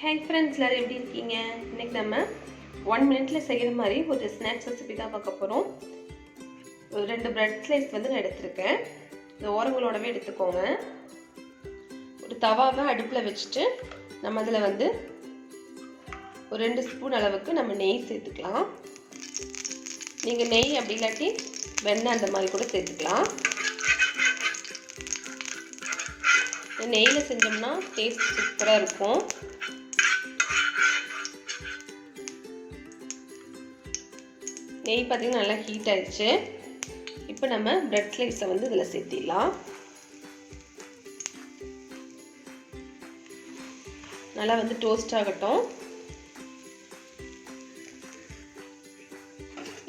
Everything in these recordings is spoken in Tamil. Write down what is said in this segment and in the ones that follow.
ஹாய் ஃப்ரெண்ட்ஸ், எல்லாரும் எப்படி இருக்கீங்க? இன்றைக்கி நம்ம 1 மினிட்ல செய்கிற மாதிரி ஒரு ஸ்நாக்ஸ் ரெசிபி தான் பார்க்க போகிறோம். ஒரு 2 பிரெட் ஸ்லைஸ் வந்து நான் எடுத்திருக்கேன். இந்த ஓரங்களோடவே எடுத்துக்கோங்க. ஒரு தவாவை அடுப்பில் வச்சுட்டு நம்ம அதில் வந்து ஒரு 2 ஸ்பூன் அளவுக்கு நம்ம நெய் சேர்த்துக்கலாம். நீங்கள் நெய் அப்படி இல்லாட்டி வெண்ணெய் அந்த மாதிரி கூட சேர்த்துக்கலாம். நெய்யில் செஞ்சோம்னா டேஸ்ட் சூப்பராக இருக்கும். நெய் பார்த்திங்கன்னா நல்லா ஹீட் ஆகிடுச்சு. இப்போ நம்ம பிரெட் ஸ்லைஸை வந்து இதில் சேர்த்திடலாம். நல்லா வந்து டோஸ்ட் ஆகட்டும்.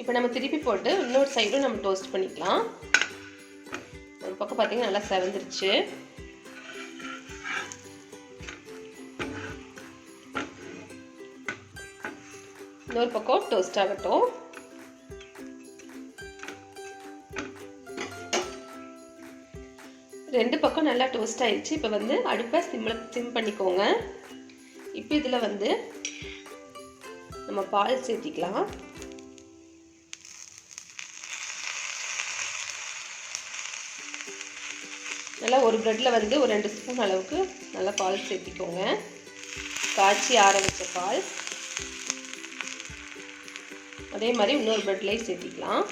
இப்போ நம்ம திருப்பி போட்டு இன்னொரு சைடும் நம்ம டோஸ்ட் பண்ணிக்கலாம். ஒரு பக்கம் பார்த்திங்கன்னா நல்லா செவந்துருச்சு. இன்னொரு பக்கம் டோஸ்ட் ஆகட்டும். ரெண்டு பக்கம் நல்லா டோஸ்ட் ஆயிடுச்சு. இப்போ வந்து அடுப்பை சிம் பண்ணிக்கோங்க. இப்போ இதில் வந்து நம்ம பால் சேர்த்திக்கலாம். நல்லா ஒரு பிரெட்டில் வந்து ஒரு 2 ஸ்பூன் அளவுக்கு நல்லா பால் சேர்த்திக்கோங்க. காய்ச்சி ஆற வச்ச பால். அதே மாதிரி இன்னொரு பிரெட்லேயும் சேர்த்திக்கலாம்.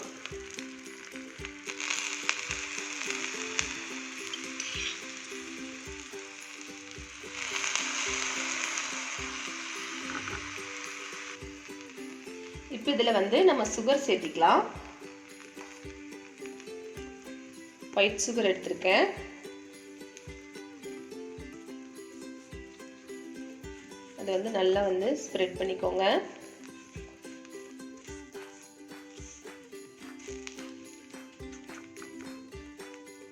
இப்போ இதில் வந்து நம்ம சுகர் சேர்த்திக்கலாம். ஒயிட் சுகர் எடுத்திருக்கேன். அதை வந்து நல்லா வந்து ஸ்ப்ரெட் பண்ணிக்கோங்க.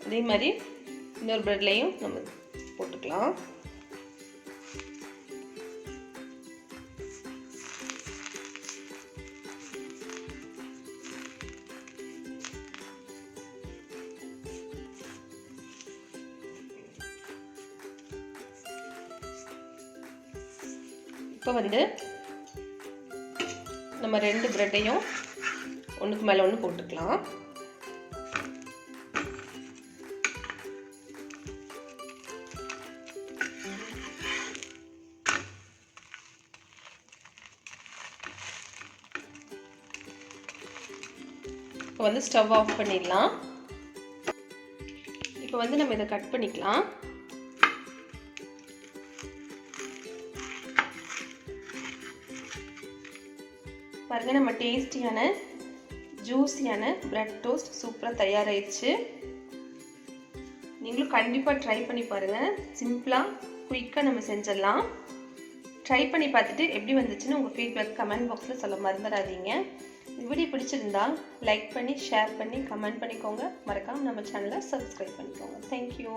அதே மாதிரி இன்னொரு பிரெட்லையும் நம்ம போட்டுக்கலாம். இப்போ வந்து நம்ம 2 பிரெட்டையும் ஒன்றுக்கு மேலே ஒன்று போட்டுக்கலாம். இப்போ வந்து ஸ்டவ் ஆஃப் பண்ணிடலாம். இப்போ வந்து நம்ம இதை கட் பண்ணிக்கலாம். பாருங்கள், நம்ம டேஸ்டியான ஜூஸியான பிரெட் டோஸ்ட் சூப்பராக தயாராகிடுச்சு. நீங்களும் கண்டிப்பாக ட்ரை பண்ணி பாருங்கள். சிம்பிளாக குயிக்காக நம்ம செஞ்சிடலாம். ட்ரை பண்ணி பார்த்துட்டு எப்படி வந்துச்சுன்னு உங்கள் ஃபீட்பேக் கமெண்ட் பாக்ஸில் சொல்ல மறந்துடாதீங்க. இந்த வீடியோ பிடிச்சிருந்தா லைக் பண்ணி ஷேர் பண்ணி கமெண்ட் பண்ணிக்கோங்க. மறக்காமல் நம்ம சேனலை சப்ஸ்கிரைப் பண்ணிக்கோங்க. தேங்க்யூ.